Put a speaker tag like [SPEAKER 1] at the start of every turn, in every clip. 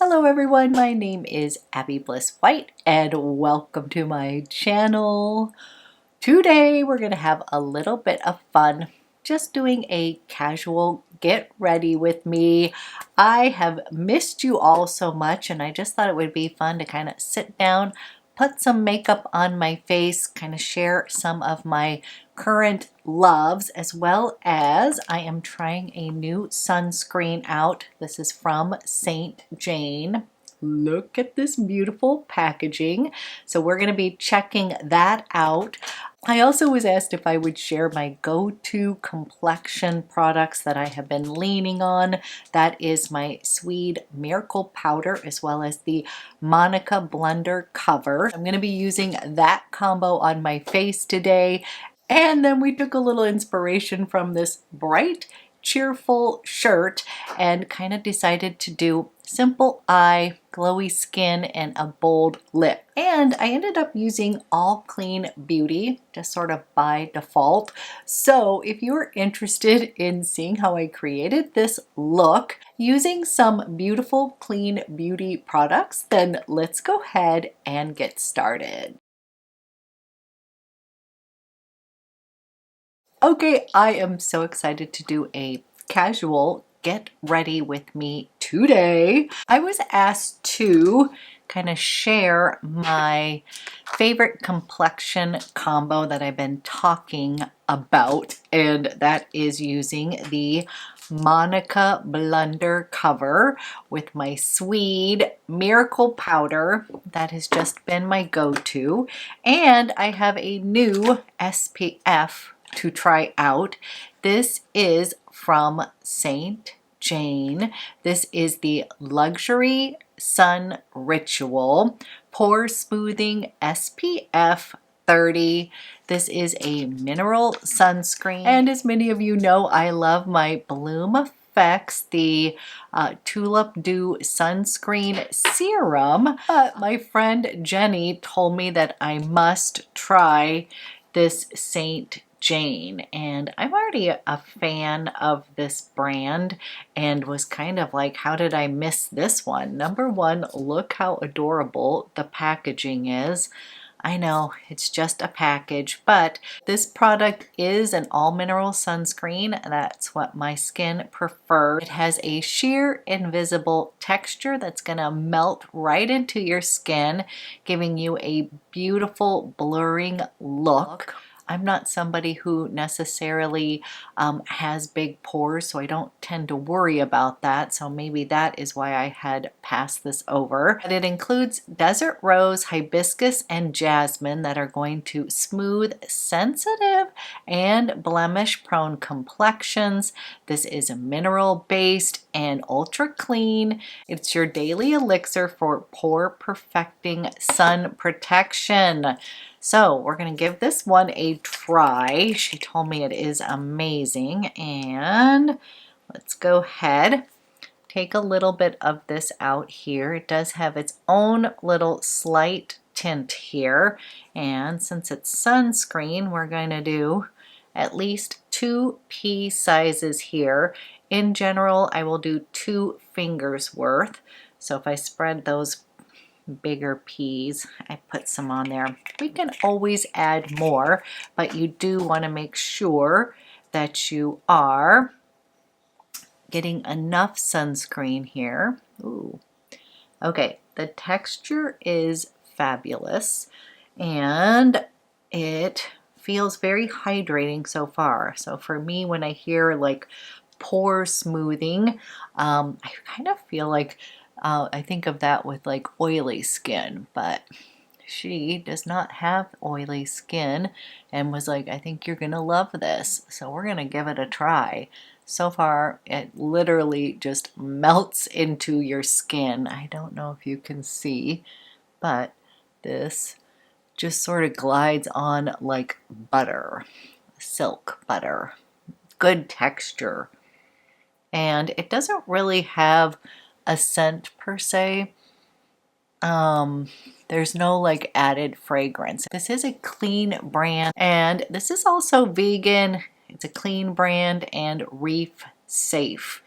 [SPEAKER 1] Hello everyone, my name is Abby Bliss White and welcome to my channel. Today we're going to have a little bit of fun just doing a casual get ready with me. I have missed you all so much and I just thought it would be fun to kind of sit down, put some makeup on my face, kind of share some of my current loves, as well as I am trying a new sunscreen out. This is from St. Jane. Look at this beautiful packaging. So we're going to be checking that out. I also was asked if I would share my go-to complexion products that I have been leaning on. That is my Sweed Miracle Powder as well as the Monika Blunder Cover. I'm going to be using that combo on my face today. And then we took a little inspiration from this bright, cheerful shirt and kind of decided to do simple eye, glowy skin, and a bold lip. And I ended up using All Clean Beauty just sort of by default. So if you're interested in seeing how I created this look using some beautiful clean beauty products, then let's go ahead and get started. Okay, I am so excited to do a casual get ready with me today. I was asked to kind of share my favorite complexion combo that I've been talking about, and that is using the Monika Blunder cover with my Sweed Miracle Powder. That has just been my go-to, and I have a new SPF to try out. This is from St. Jane. This is the Luxury Sun Ritual Pore Smoothing SPF 30. This is a mineral sunscreen, and as many of you know, I love my Bloomeffects, the Tulip Dew Sunscreen Serum. But my friend Jenny told me that I must try this St. Jane, and I'm already a fan of this brand and was kind of like, how did I miss this one? Number one, look how adorable the packaging is. I know it's just a package, but this product is an all mineral sunscreen. That's what my skin prefers. It has a sheer invisible texture that's gonna melt right into your skin, giving you a beautiful blurring look. I'm not somebody who necessarily has big pores, so I don't tend to worry about that. So maybe that is why I had passed this over. But it includes desert rose, hibiscus, and jasmine that are going to smooth sensitive and blemish prone complexions. This is mineral based and ultra clean. It's your daily elixir for pore perfecting sun protection. So we're going to give this one a try. She told me it is amazing, and let's go ahead, take a little bit of this out here. It does have its own little slight tint here, and since it's sunscreen, we're going to do at least 2 pea sizes here. In general, I will do 2 fingers worth. So if I spread those bigger peas, I put some on there. We can always add more, but you do want to make sure that you are getting enough sunscreen here. Ooh. Okay, the texture is fabulous and it feels very hydrating so far. So for me, when I hear like pore smoothing, I kind of feel like I think of that with like oily skin, but she does not have oily skin and was like, I think you're gonna love this. So we're gonna give it a try. So far, it literally just melts into your skin. I don't know if you can see, but this just sort of glides on like butter, silk butter, good texture. And it doesn't really have a scent per se. There's no like added fragrance. This is a clean brand, and this is also vegan. It's a clean brand and reef safe.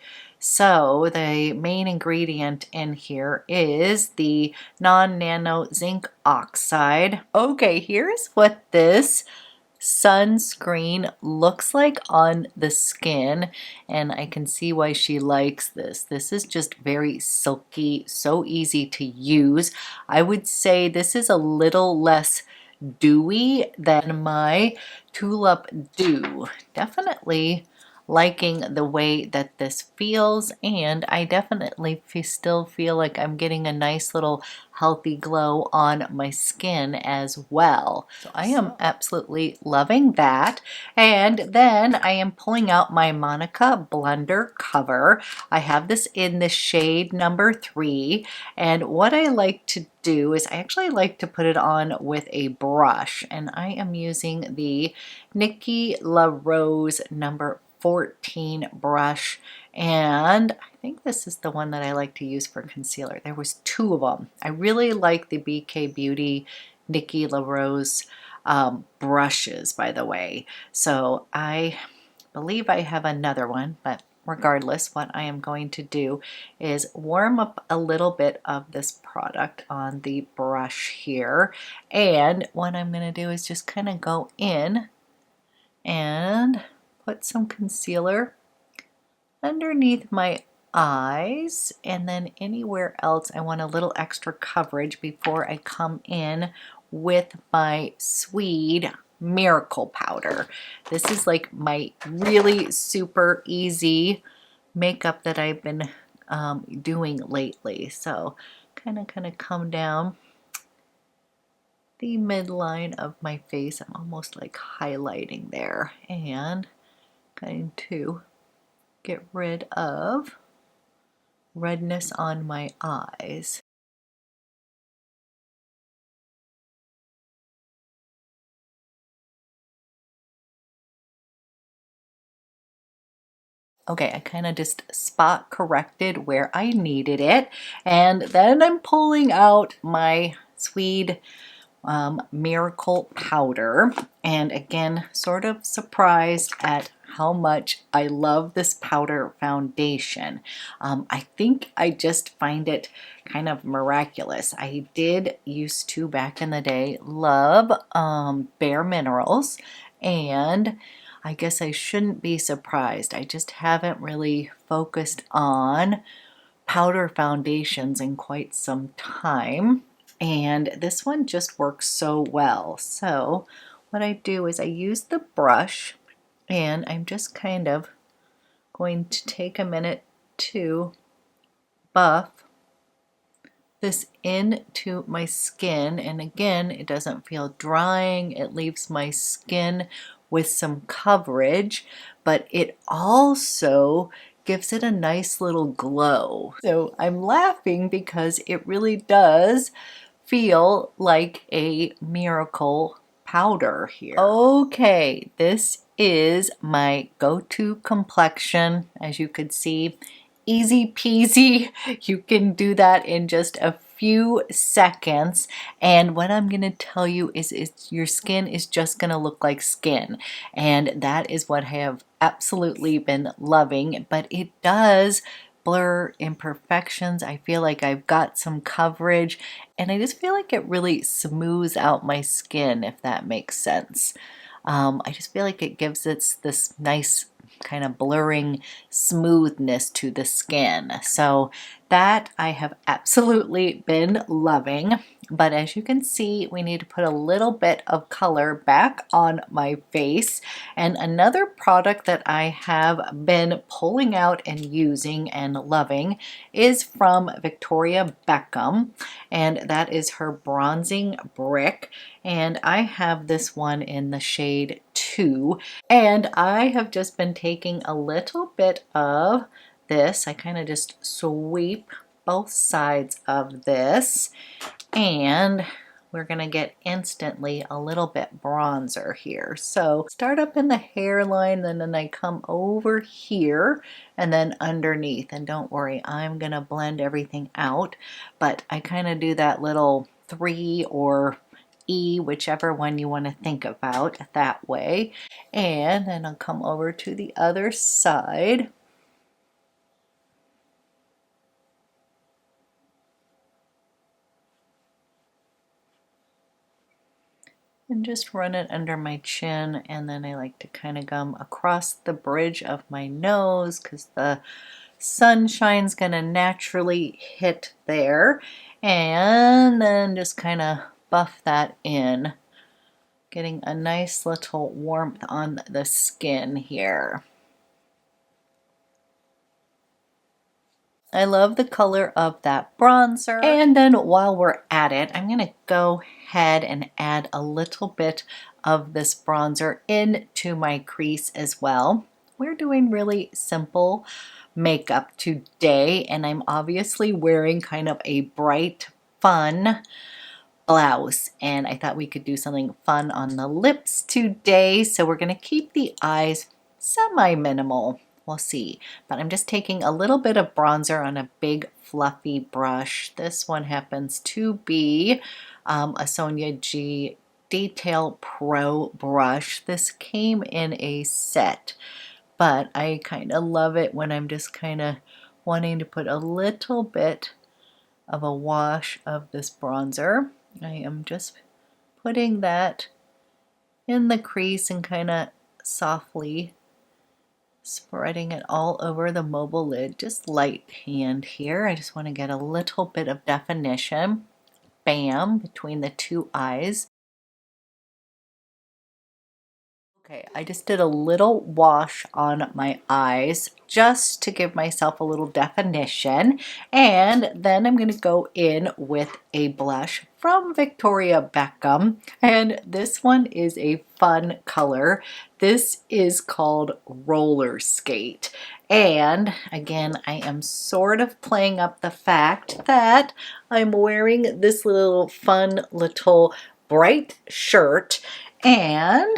[SPEAKER 1] So the main ingredient in here is the non-nano zinc oxide. Okay, here's what this sunscreen looks like on the skin, and I can see why she likes this. This is just very silky, so easy to use. I would say this is a little less dewy than my Tulip Dew. Definitely liking the way that this feels, and I definitely still feel like I'm getting a nice little healthy glow on my skin as well. So I am absolutely loving that. And then I am pulling out my Monika Blunder cover. I have this in the shade number 3, and what I like to do is I actually like to put it on with a brush, and I am using the Nikki La Rose number 14 brush, and I think this is the one that I like to use for concealer. There was 2 of them. I really like the BK Beauty Nikki La Rose brushes, by the way. So I believe I have another one, but regardless, what I am going to do is warm up a little bit of this product on the brush here, and what I'm going to do is just kind of go in and put some concealer underneath my eyes, and then anywhere else I want a little extra coverage before I come in with my Sweed Miracle Powder. This is like my really super easy makeup that I've been doing lately. So kind of come down the midline of my face. I'm almost like highlighting there, and going to get rid of redness on my eyes. Okay, I kind of just spot corrected where I needed it, and then I'm pulling out my Sweed Miracle Powder, and again, sort of surprised at how much I love this powder foundation. I think I just find it kind of miraculous. I did used to, back in the day, love Bare Minerals, and I guess I shouldn't be surprised. I just haven't really focused on powder foundations in quite some time, and this one just works so well. So what I do is I use the brush, and I'm just kind of going to take a minute to buff this into my skin, and again, it doesn't feel drying. It leaves my skin with some coverage, but it also gives it a nice little glow. So I'm laughing because it really does feel like a miracle powder here. Okay, this is my go-to complexion. As you could see, easy peasy. You can do that in just a few seconds, and what I'm going to tell you is your skin is just going to look like skin, and that is what I have absolutely been loving. But it does blur imperfections. I feel like I've got some coverage, and I just feel like it really smooths out my skin, if that makes sense. I just feel like it gives it this nice kind of blurring smoothness to the skin. So that I have absolutely been loving. But as you can see, we need to put a little bit of color back on my face. And another product that I have been pulling out and using and loving is from Victoria Beckham, and that is her bronzing brick. And I have this one in the shade 2, and I have just been taking a little bit of this. I kind of just sweep both sides of this, and we're gonna get instantly a little bit bronzer here. So start up in the hairline, and then I come over here and then underneath. And don't worry, I'm gonna blend everything out, but I kind of do that little 3 or E, whichever one you want to think about that way. And then I'll come over to the other side and just run it under my chin, and then I like to kind of gum across the bridge of my nose because the sunshine's gonna naturally hit there, and then just kind of buff that in, getting a nice little warmth on the skin here. I love the color of that bronzer. And then while we're at it, I'm gonna go ahead and add a little bit of this bronzer into my crease as well. We're doing really simple makeup today, and I'm obviously wearing kind of a bright, fun blouse, and I thought we could do something fun on the lips today, so we're gonna keep the eyes semi-minimal. We'll see, but I'm just taking a little bit of bronzer on a big fluffy brush. This one happens to be a Sonia G Detail Pro brush. This came in a set, but I kind of love it when I'm just kind of wanting to put a little bit of a wash of this bronzer. I am just putting that in the crease and kind of softly spreading it all over the mobile lid, just light hand here. I just want to get a little bit of definition, bam, between the two eyes. Okay, I just did a little wash on my eyes just to give myself a little definition, and then I'm going to go in with a blush from Victoria Beckham, and this one is a fun color. This is called Rollerskate, and again, I am sort of playing up the fact that I'm wearing this little fun little bright shirt, and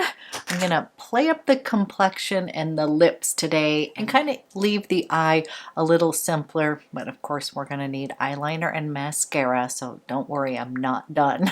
[SPEAKER 1] I'm gonna play up the complexion and the lips today and kind of leave the eye a little simpler, but of course we're gonna need eyeliner and mascara, so don't worry, I'm not done.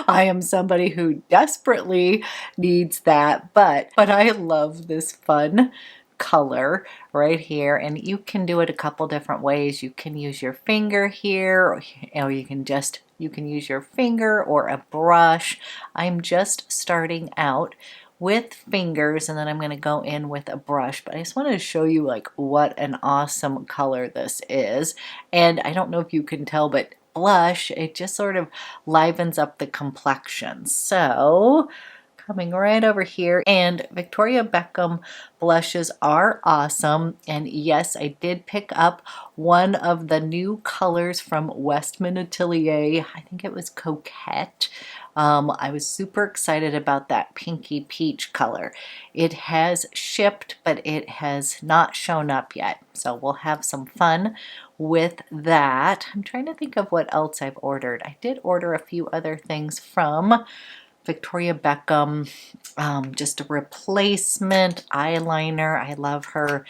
[SPEAKER 1] I am somebody who desperately needs that, but I love this fun color right here, and you can do it a couple different ways. You can use your finger here, or you can use your finger or a brush. I'm just starting out with fingers, and then I'm going to go in with a brush, but I just wanted to show you like what an awesome color this is. And I don't know if you can tell, but blush, it just sort of livens up the complexion. So coming right over here, and Victoria Beckham blushes are awesome, and yes, I did pick up one of the new colors from Westman Atelier. I think it was Coquette. I was super excited about that pinky peach color. It has shipped, but it has not shown up yet, so we'll have some fun with that. I'm trying to think of what else I've ordered. I did order a few other things from Victoria Beckham, just a replacement eyeliner. I love her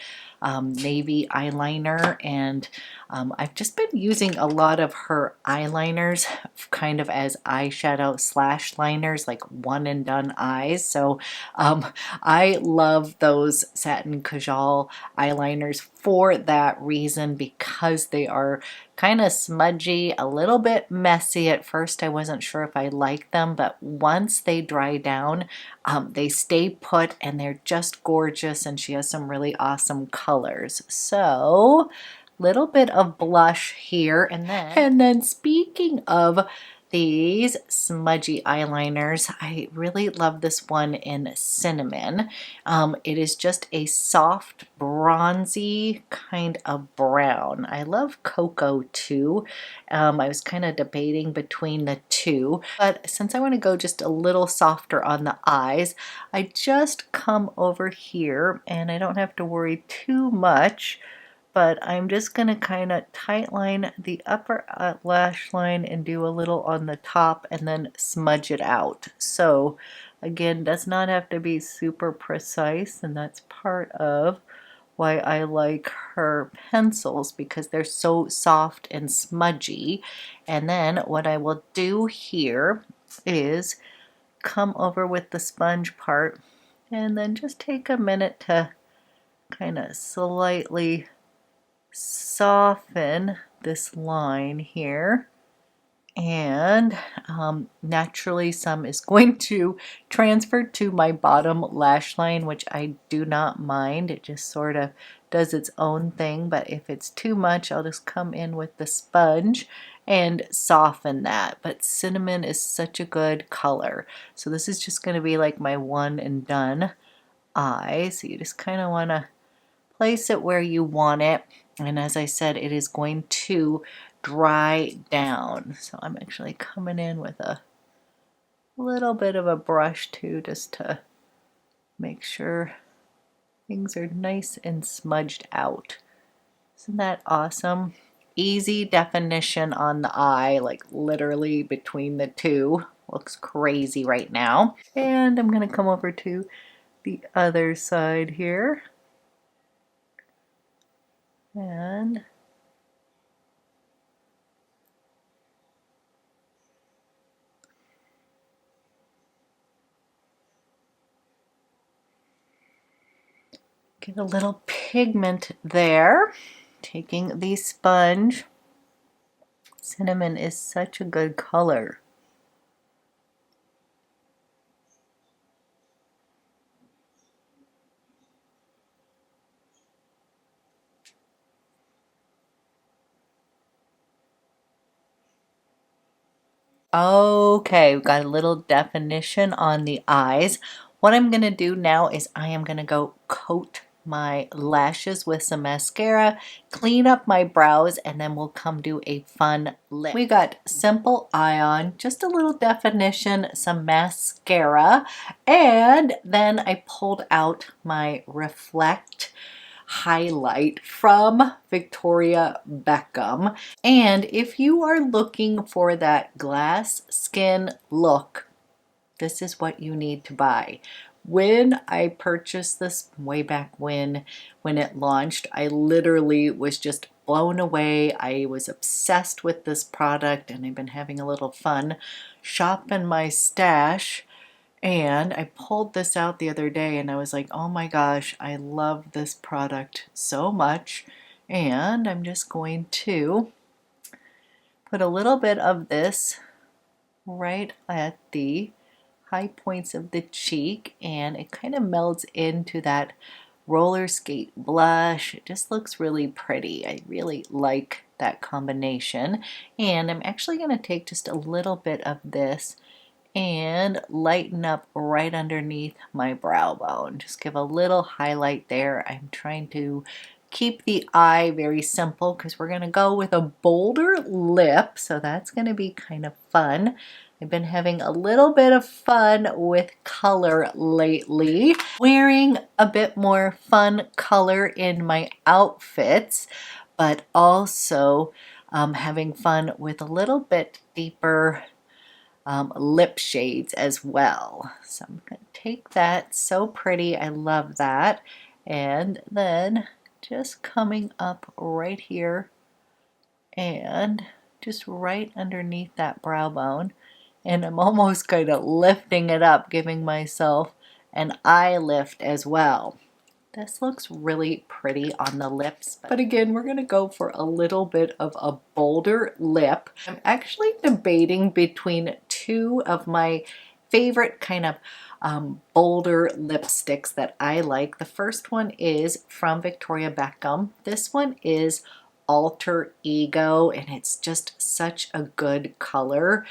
[SPEAKER 1] navy eyeliner, and I've just been using a lot of her eyeliners kind of as eyeshadow slash liners, like one and done eyes. So I love those Satin Kajal eyeliners for that reason, because they are kind of smudgy, a little bit messy. At first I wasn't sure if I liked them, but once they dry down, they stay put and they're just gorgeous, and she has some really awesome colors. So little bit of blush here, and then speaking of these smudgy eyeliners, I really love this one in Cinnamon. It is just a soft bronzy kind of brown. I love cocoa too. I was kind of debating between the two, but since I want to go just a little softer on the eyes, I just come over here and I don't have to worry too much, but I'm just going to kind of tightline the upper lash line and do a little on the top and then smudge it out. So again, does not have to be super precise, and that's part of why I like her pencils, because they're so soft and smudgy. And then what I will do here is come over with the sponge part and then just take a minute to kind of slightly soften this line here, And naturally some is going to transfer to my bottom lash line, which I do not mind. It just sort of does its own thing, but if it's too much, I'll just come in with the sponge and soften that. But cinnamon is such a good color. So this is just going to be like my one and done eye. So you just kind of want to place it where you want it. And as I said, it is going to dry down. So I'm actually coming in with a little bit of a brush too, just to make sure things are nice and smudged out. Isn't that awesome? Easy definition on the eye, like literally between the two. Looks crazy right now. And I'm gonna come over to the other side here. And get a little pigment there. Taking the sponge. Cinnamon is such a good color. Okay, we've got a little definition on the eyes. What I'm going to do now is I am going to go coat my lashes with some mascara, clean up my brows, and then we'll come do a fun lip. We got simple eye on, just a little definition, some mascara, and then I pulled out my Reflect highlight from Victoria Beckham. And if you are looking for that glass skin look, this is what you need to buy. When I purchased this way back when it launched, I literally was just blown away. I was obsessed with this product, and I've been having a little fun shopping my stash. And I pulled this out the other day and I was like, oh my gosh, I love this product so much. And I'm just going to put a little bit of this right at the high points of the cheek, and it kind of melds into that Rollerskate blush. It just looks really pretty. I really like that combination. And I'm actually going to take just a little bit of this and lighten up right underneath my brow bone. Just give a little highlight there. I'm trying to keep the eye very simple because we're going to go with a bolder lip, so that's going to be kind of fun. I've been having a little bit of fun with color lately, wearing a bit more fun color in my outfits, but also having fun with a little bit deeper lip shades as well. So I'm going to take that, so pretty, I love that, and then just coming up right here and just right underneath that brow bone, and I'm almost kind of lifting it up, giving myself an eye lift as well. This looks really pretty on the lips, but again, we're going to go for a little bit of a bolder lip. I'm actually debating between two of my favorite kind of bolder lipsticks that I like. The first one is from Victoria Beckham. This one is Alter Ego, and it's just such a good color.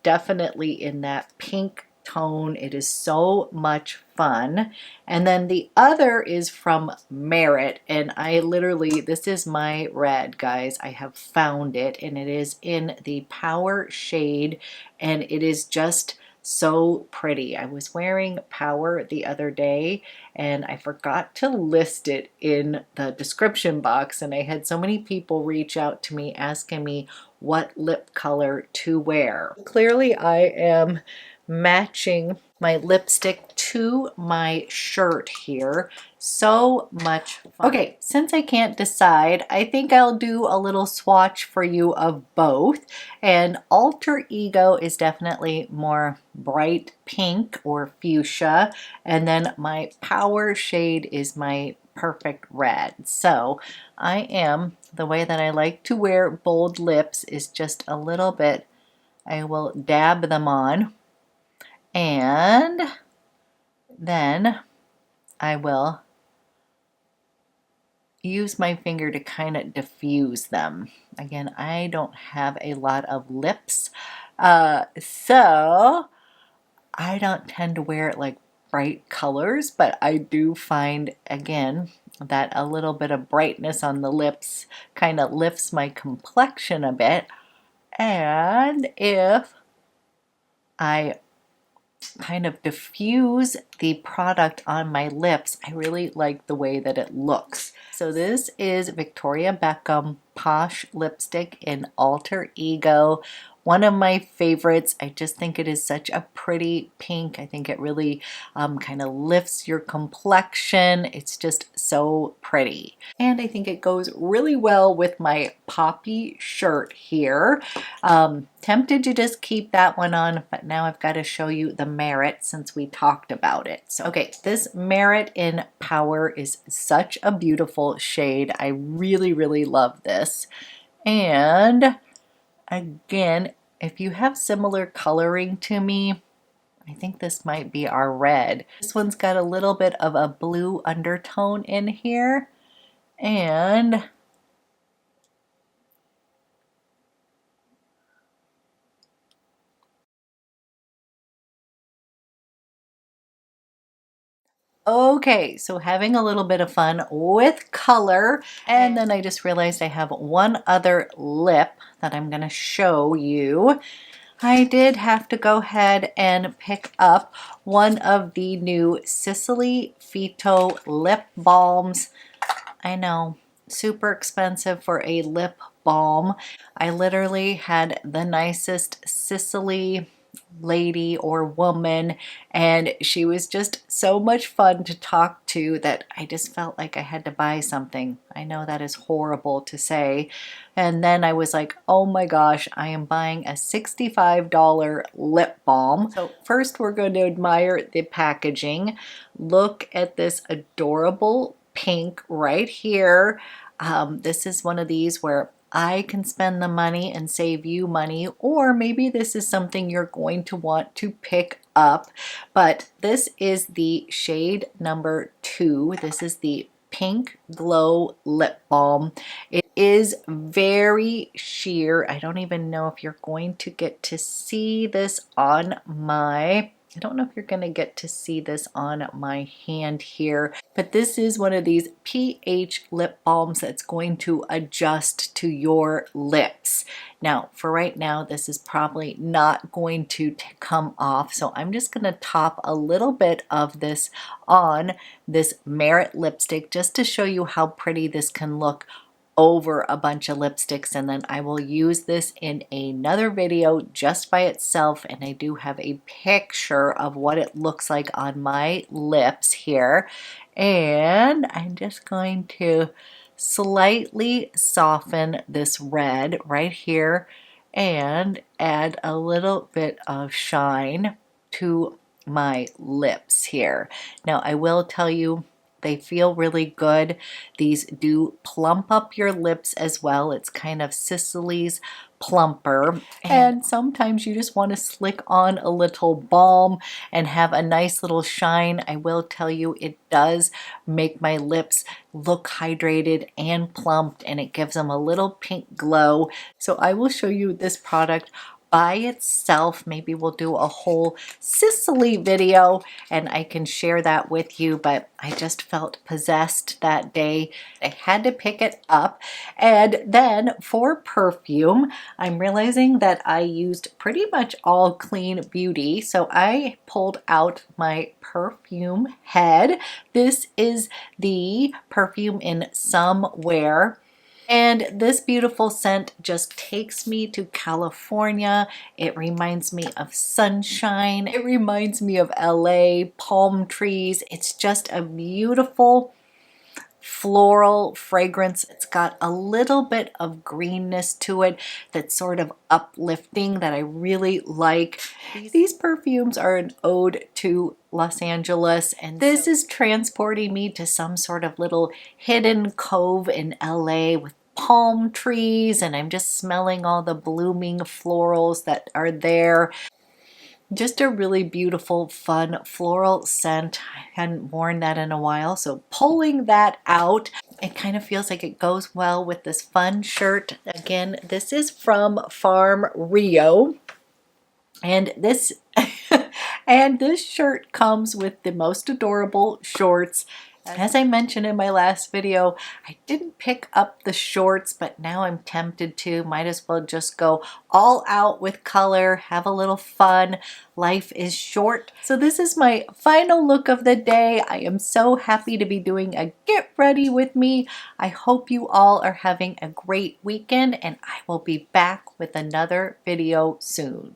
[SPEAKER 1] Definitely in that pink tone. It is so much fun. And then the other is from Merit, and I literally, this is my red, guys. I have found it, and it is in the Power shade, and it is just so pretty. I was wearing Power the other day and I forgot to list it in the description box, and I had so many people reach out to me asking me what lip color to wear. Clearly I am matching my lipstick to my shirt here. So much fun. Okay, since I can't decide, I think I'll do a little swatch for you of both. And Alter Ego is definitely more bright pink or fuchsia, and then my Power shade is my perfect red. So I am, the way that I like to wear bold lips is just a little bit I will dab them on, and then I will use my finger to kind of diffuse them. Again, I don't have a lot of lips, so I don't tend to wear like bright colors, but I do find, again, that a little bit of brightness on the lips kind of lifts my complexion a bit. And if I kind of diffuse the product on my lips, I really like the way that it looks. So this is Victoria Beckham Posh lipstick in Alter Ego. One of my favorites. I just think it is such a pretty pink. I think it really kind of lifts your complexion. It's just so pretty. And I think it goes really well with my poppy shirt here. Tempted to just keep that one on, but now I've got to show you the Merit since we talked about it. So, okay, this Merit in Power is such a beautiful shade. I really, really love this. And again, if you have similar coloring to me, I think this might be our red. This one's got a little bit of a blue undertone in here. And okay, so having a little bit of fun with color, and then I just realized I have one other lip that I'm going to show you. I did have to go ahead and pick up one of the new Sicily Fito lip balms. I know, super expensive for a lip balm. I literally had the nicest Sicily lady or woman, and she was just so much fun to talk to that I just felt like I had to buy something. I know that is horrible to say. And then I was like, oh my gosh, I am buying a $65 lip balm. So first we're going to admire the packaging. Look at this adorable pink right here. This is one of these where I can spend the money and save you money, or maybe this is something you're going to want to pick up. But this is the shade number 2. This is the Pink Glow Lip Balm. It is very sheer. I don't even know if you're going to get to see this on my... I don't know if you're going to get to see this on my hand here, but this is one of these pH lip balms that's going to adjust to your lips. Now, for right now, this is probably not going to come off, so I'm just going to top a little bit of this on this Merit lipstick just to show you how pretty this can look over a bunch of lipsticks, and then I will use this in another video just by itself, and I do have a picture of what it looks like on my lips here. And I'm just going to slightly soften this red right here and add a little bit of shine to my lips here. Now I will tell you, they feel really good. These do plump up your lips as well. It's kind of Sicily's plumper. And sometimes you just want to slick on a little balm and have a nice little shine. I will tell you, it does make my lips look hydrated and plumped, and it gives them a little pink glow. So I will show you this product by itself. Maybe we'll do a whole Sicily video and I can share that with you, but I just felt possessed that day. I had to pick it up. And then for perfume, I'm realizing that I used pretty much all clean beauty, so I pulled out my perfume head. This is the perfume in Somewhere. And this beautiful scent just takes me to California. It reminds me of sunshine. It reminds me of LA, palm trees. It's just a beautiful floral fragrance. It's got a little bit of greenness to it that's sort of uplifting that I really like. These perfumes are an ode to Los Angeles, and this is transporting me to some sort of little hidden cove in LA with palm trees, and I'm just smelling all the blooming florals that are there. Just a really beautiful, fun floral scent. I hadn't worn that in a while, so pulling that out, it kind of feels like it goes well with this fun shirt. Again, this is from Farm Rio, and this and this shirt comes with the most adorable shorts. As I mentioned in my last video, I didn't pick up the shorts, but now I'm tempted to. Might as well just go all out with color, have a little fun. Life is short. So this is my final look of the day. I am so happy to be doing a get ready with me. I hope you all are having a great weekend, and I will be back with another video soon.